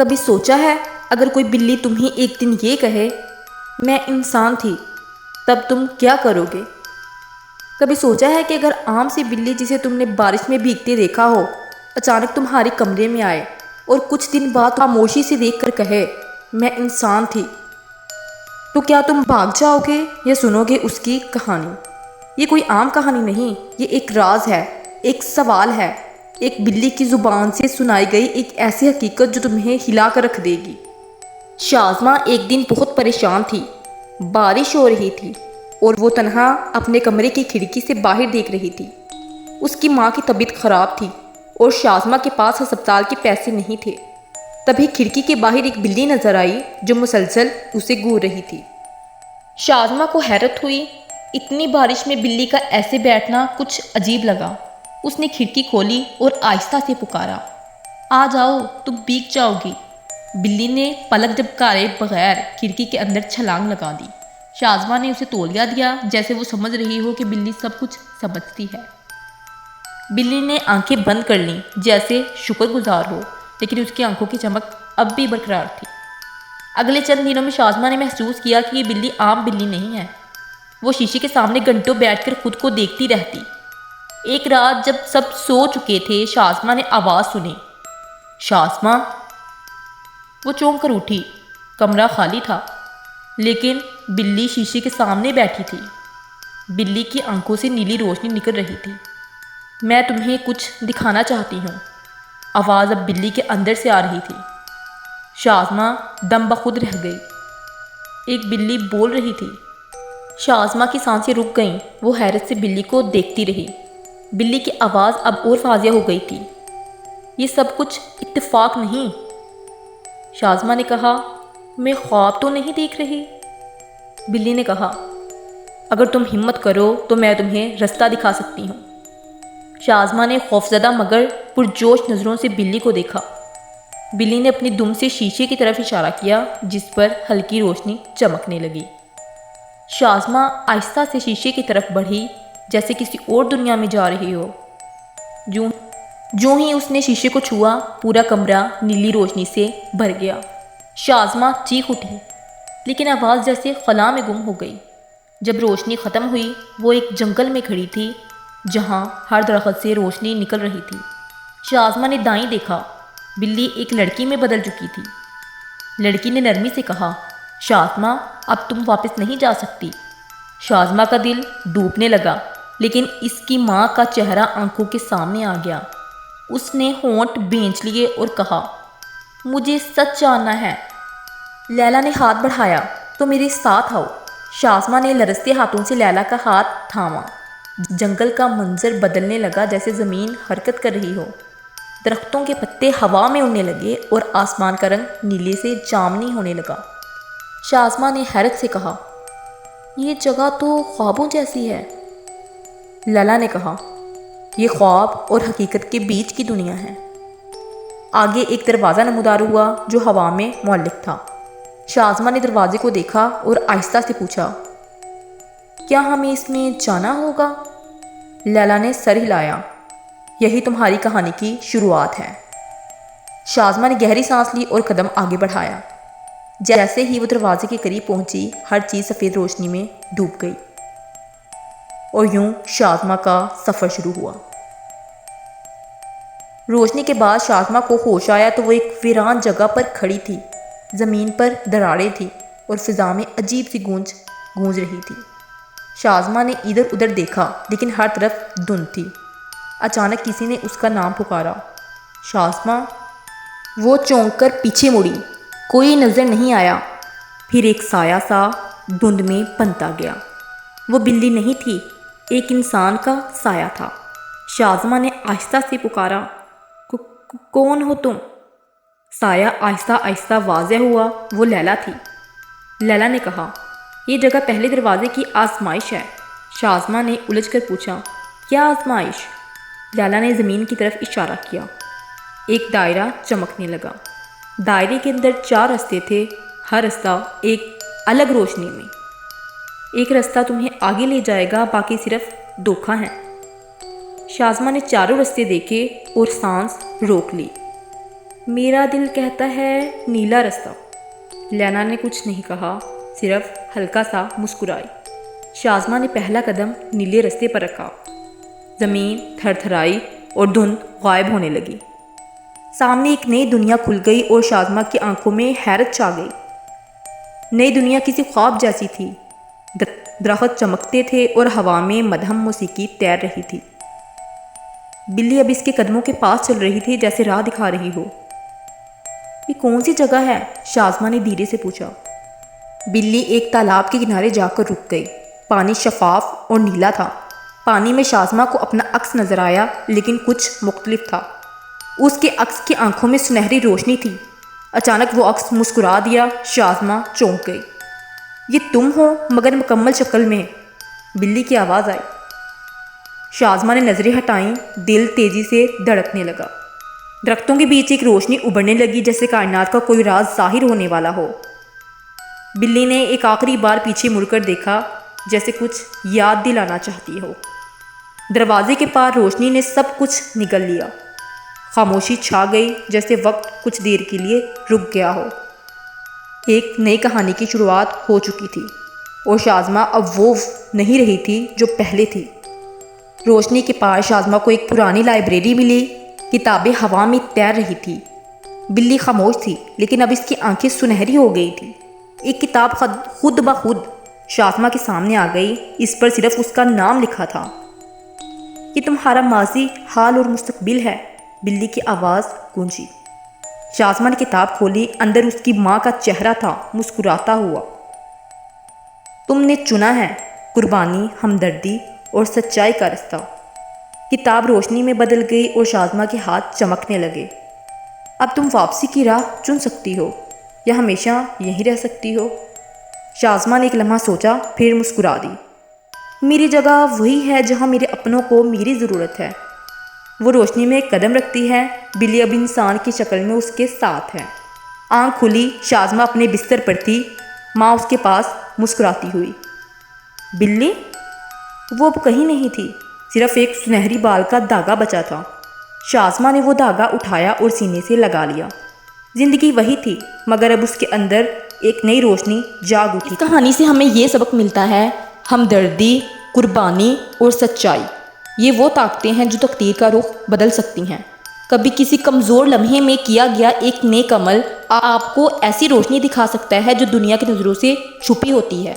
کبھی سوچا ہے اگر کوئی بلی تمہیں ایک دن یہ کہے میں انسان تھی تب تم کیا کرو گے؟ کبھی سوچا ہے کہ اگر عام سی بلی جسے تم نے بارش میں بھیگتے دیکھا ہو اچانک تمہارے کمرے میں آئے اور کچھ دن بعد خاموشی سے دیکھ کر کہے میں انسان تھی، تو کیا تم بھاگ جاؤ گے یا سنو گے اس کی کہانی؟ یہ کوئی عام کہانی نہیں، یہ ایک راز ہے، ایک سوال ہے، ایک بلی کی زبان سے سنائی گئی ایک ایسی حقیقت جو تمہیں ہلا کر رکھ دے گی۔ شازمہ ایک دن بہت پریشان تھی، بارش ہو رہی تھی اور وہ تنہا اپنے کمرے کی کھڑکی سے باہر دیکھ رہی تھی۔ اس کی ماں کی طبیعت خراب تھی اور شازمہ کے پاس ہسپتال کے پیسے نہیں تھے۔ تبھی کھڑکی کے باہر ایک بلی نظر آئی جو مسلسل اسے گھور رہی تھی۔ شازمہ کو حیرت ہوئی، اتنی بارش میں بلی کا ایسے بیٹھنا کچھ عجیب لگا۔ اس نے کھڑکی کھولی اور آہستہ سے پکارا، آ جاؤ تم بھیگ جاؤ گی۔ بلی نے پلک جھپکائے بغیر کھڑکی کے اندر چھلانگ لگا دی۔ شازمہ نے اسے تولیہ دیا جیسے وہ سمجھ رہی ہو کہ بلی سب کچھ سمجھتی ہے۔ بلی نے آنکھیں بند کر لیں جیسے شکر گزار ہو، لیکن اس کی آنکھوں کی چمک اب بھی برقرار تھی۔ اگلے چند دنوں میں شازمہ نے محسوس کیا کہ یہ بلی عام بلی نہیں ہے۔ وہ شیشے کے سامنے گھنٹوں بیٹھ کر خود کو دیکھتی رہتی۔ ایک رات جب سب سو چکے تھے شازمہ نے آواز سنی، شازمہ! وہ چونک کر اٹھی، کمرہ خالی تھا لیکن بلی شیشے کے سامنے بیٹھی تھی۔ بلی کی آنکھوں سے نیلی روشنی نکل رہی تھی۔ میں تمہیں کچھ دکھانا چاہتی ہوں، آواز اب بلی کے اندر سے آ رہی تھی۔ شازمہ دم بخود رہ گئی۔ ایک بلی بول رہی تھی۔ شازمہ کی سانسیں رک گئیں، وہ حیرت سے بلی کو دیکھتی رہی۔ بلی کی آواز اب اور واضح ہو گئی تھی، یہ سب کچھ اتفاق نہیں۔ شازمہ نے کہا، میں خواب تو نہیں دیکھ رہی؟ بلی نے کہا، اگر تم ہمت کرو تو میں تمہیں رستہ دکھا سکتی ہوں۔ شازمہ نے خوفزدہ مگر پرجوش نظروں سے بلی کو دیکھا۔ بلی نے اپنی دم سے شیشے کی طرف اشارہ کیا جس پر ہلکی روشنی چمکنے لگی۔ شازمہ آہستہ سے شیشے کی طرف بڑھی جیسے کسی اور دنیا میں جا رہی ہو۔ جو ہی اس نے شیشے کو چھوا پورا کمرہ نیلی روشنی سے بھر گیا۔ شازمہ چیخ اٹھی لیکن آواز جیسے خلا میں گم ہو گئی۔ جب روشنی ختم ہوئی وہ ایک جنگل میں کھڑی تھی جہاں ہر درخت سے روشنی نکل رہی تھی۔ شازمہ نے دائیں دیکھا، بلی ایک لڑکی میں بدل چکی تھی۔ لڑکی نے نرمی سے کہا، شازمہ اب تم واپس نہیں جا سکتی۔ شازمہ کا دل ڈوبنے لگا لیکن اس کی ماں کا چہرہ آنکھوں کے سامنے آ گیا۔ اس نے ہونٹ بھینچ لیے اور کہا، مجھے سچ جاننا ہے۔ لیلا نے ہاتھ بڑھایا، تو میرے ساتھ آؤ۔ شازمہ نے لرزتے ہاتھوں سے لیلا کا ہاتھ تھاما۔ جنگل کا منظر بدلنے لگا جیسے زمین حرکت کر رہی ہو۔ درختوں کے پتے ہوا میں اڑنے لگے اور آسمان کا رنگ نیلے سے جامنی ہونے لگا۔ شازمہ نے حیرت سے کہا، یہ جگہ تو خوابوں جیسی ہے۔ لیلا نے کہا، یہ خواب اور حقیقت کے بیچ کی دنیا ہے۔ آگے ایک دروازہ نمودار ہوا جو ہوا میں معلق تھا۔ شازمہ نے دروازے کو دیکھا اور آہستہ سے پوچھا، کیا ہمیں اس میں جانا ہوگا؟ لیلا نے سر ہلایا، یہی تمہاری کہانی کی شروعات ہے۔ شازمہ نے گہری سانس لی اور قدم آگے بڑھایا۔ جیسے ہی وہ دروازے کے قریب پہنچی ہر چیز سفید روشنی میں ڈوب گئی اور یوں شازمہ کا سفر شروع ہوا۔ روشنی کے بعد شازمہ کو ہوش آیا تو وہ ایک ویران جگہ پر کھڑی تھی۔ زمین پر دراڑیں تھیں اور فضا میں عجیب سی گونج رہی تھی۔ شازمہ نے ادھر ادھر دیکھا لیکن ہر طرف دھند تھی۔ اچانک کسی نے اس کا نام پکارا، شازمہ! وہ چونک کر پیچھے مڑی، کوئی نظر نہیں آیا۔ پھر ایک سایہ سا دھند میں بنتا گیا۔ وہ بلی نہیں تھی، ایک انسان کا سایہ تھا۔ شازمہ نے آہستہ سے پکارا، کون ہو تم؟ سایہ آہستہ آہستہ واضح ہوا، وہ لیلا تھی۔ لیلا نے کہا، یہ جگہ پہلے دروازے کی آزمائش ہے۔ شازمہ نے الجھ کر پوچھا، کیا آزمائش؟ لیلا نے زمین کی طرف اشارہ کیا۔ ایک دائرہ چمکنے لگا۔ دائرے کے اندر 4 رستے تھے، ہر رستہ ایک الگ روشنی میں۔ ایک رستہ تمہیں آگے لے جائے گا، باقی صرف دھوکہ ہیں۔ شازمہ نے چاروں رستے دیکھے اور سانس روک لی۔ میرا دل کہتا ہے نیلا رستہ۔ لینا نے کچھ نہیں کہا، صرف ہلکا سا مسکرائی۔ شازمہ نے پہلا قدم نیلے رستے پر رکھا۔ زمین تھر تھرائی اور دھند غائب ہونے لگی۔ سامنے ایک نئی دنیا کھل گئی اور شازمہ کی آنکھوں میں حیرت چھا گئی۔ نئی دنیا کسی خواب جیسی تھی۔ درخت چمکتے تھے اور ہوا میں مدھم موسیقی تیر رہی تھی۔ بلی اب اس کے قدموں کے پاس چل رہی تھی جیسے راہ دکھا رہی ہو۔ یہ کون سی جگہ ہے؟ شازمہ نے دھیرے سے پوچھا۔ بلی ایک تالاب کے کنارے جا کر رک گئی۔ پانی شفاف اور نیلا تھا۔ پانی میں شازمہ کو اپنا عکس نظر آیا، لیکن کچھ مختلف تھا۔ اس کے عکس کی آنکھوں میں سنہری روشنی تھی۔ اچانک وہ عکس مسکرا دیا۔ شازمہ چونک گئی۔ یہ تم ہو، مگر مکمل شکل میں۔ بلی کی آواز آئی۔ شازمہ نے نظریں ہٹائیں، دل تیزی سے دھڑکنے لگا۔ درختوں کے بیچ ایک روشنی ابھرنے لگی، جیسے کائنات کا کوئی راز ظاہر ہونے والا ہو۔ بلی نے ایک آخری بار پیچھے مڑ کر دیکھا، جیسے کچھ یاد دلانا چاہتی ہو۔ دروازے کے پار روشنی نے سب کچھ نگل لیا۔ خاموشی چھا گئی، جیسے وقت کچھ دیر کے لیے رک گیا ہو۔ ایک نئی کہانی کی شروعات ہو چکی تھی، اور شازمہ اب وہ نہیں رہی تھی جو پہلے تھی۔ روشنی کے پار شازمہ کو ایک پرانی لائبریری ملی۔ کتابیں ہوا میں تیر رہی تھی۔ بلی خاموش تھی، لیکن اب اس کی آنکھیں سنہری ہو گئی تھی۔ ایک کتاب خود بخود شازمہ کے سامنے آ گئی۔ اس پر صرف اس کا نام لکھا تھا۔ یہ تمہارا ماضی، حال اور مستقبل ہے، بلی کی آواز گونجی۔ شازمہ نے کتاب کھولی۔ اندر اس کی ماں کا چہرہ تھا، مسکراتا ہوا۔ تم نے چنا ہے قربانی، ہمدردی اور سچائی کا رستہ۔ کتاب روشنی میں بدل گئی اور شازمہ کے ہاتھ چمکنے لگے۔ اب تم واپسی کی راہ چن سکتی ہو، یا ہمیشہ یہیں رہ سکتی ہو۔ شازمہ نے ایک لمحہ سوچا، پھر مسکرا دی۔ میری جگہ وہی ہے جہاں میرے اپنوں کو میری ضرورت ہے۔ وہ روشنی میں ایک قدم رکھتی ہے۔ بلی اب انسان کی شکل میں اس کے ساتھ ہے۔ آنکھ کھلی، شازمہ اپنے بستر پر تھی، ماں اس کے پاس مسکراتی ہوئی۔ بلی؟ وہ اب کہیں نہیں تھی، صرف ایک سنہری بال کا دھاگا بچا تھا۔ شازمہ نے وہ دھاگا اٹھایا اور سینے سے لگا لیا۔ زندگی وہی تھی، مگر اب اس کے اندر ایک نئی روشنی جاگ اٹھی۔ اس کہانی سے ہمیں یہ سبق ملتا ہے، ہمدردی، قربانی اور سچائی، یہ وہ طاقتیں ہیں جو تقدیر کا رخ بدل سکتی ہیں۔ کبھی کسی کمزور لمحے میں کیا گیا ایک نیک عمل آپ کو ایسی روشنی دکھا سکتا ہے جو دنیا کی نظروں سے چھپی ہوتی ہے۔